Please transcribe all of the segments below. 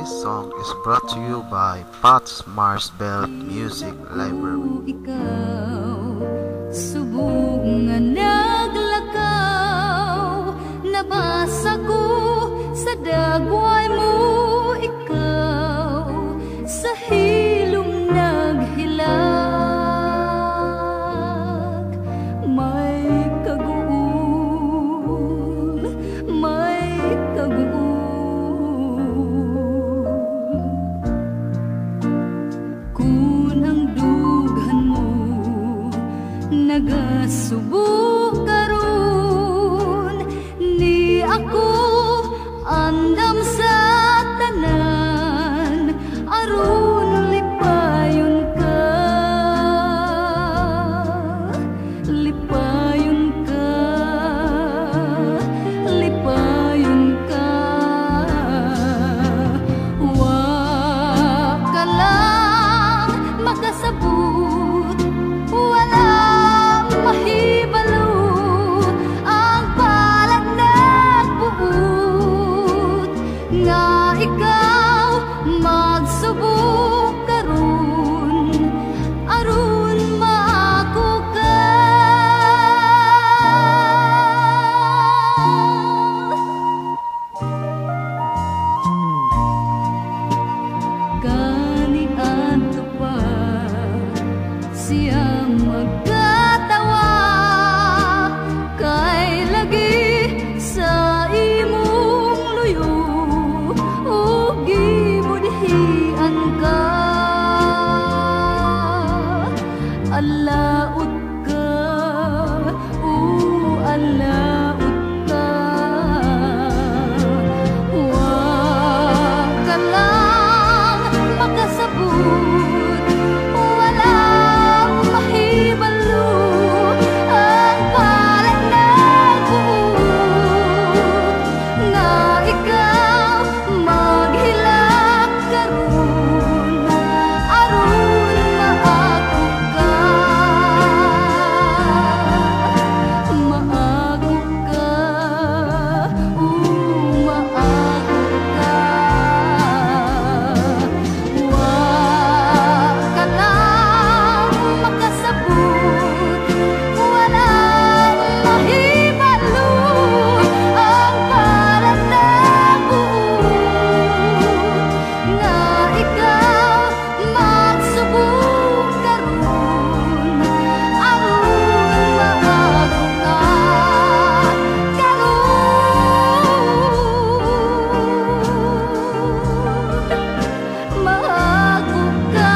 This song is brought to you by Pat's Marsbelt Music Library. Ikaw, subong nga naglakaw, nabasa ko sa dagway mo. Ikaw, sa hilong naghilag, may kaguol, may kaguol. Nagasubok karon ni ako andam sa tanan aron lipayon ka, lipayon ka, lipayon ka. Wa ka lang makasabot, wala mahibalo ang palad nagbuot nga ikaw magsubok karon aron maako ka. Gani adto pa siyang magkatawa kay lagi sa imong luyo ug gibudhian ka. Alaot ka, alaot ka. Wa ka lang makasabot, walang mahibalo ang palad nagbuot nga ikaw maghilak karon aron maako ka, maako ka, maako ka. Wa ka lang makasabot, walang mahibalo ang palad nagbuot nga ikaw magsubok karon aron maako ka karon, maako ka.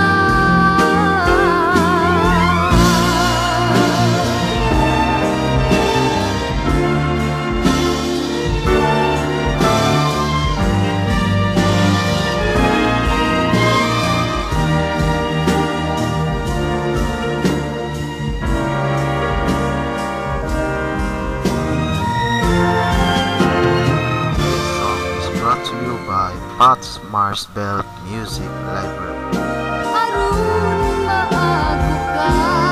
This song is brought to you by Pat's Marsbelt Music Library. Aron maako ka.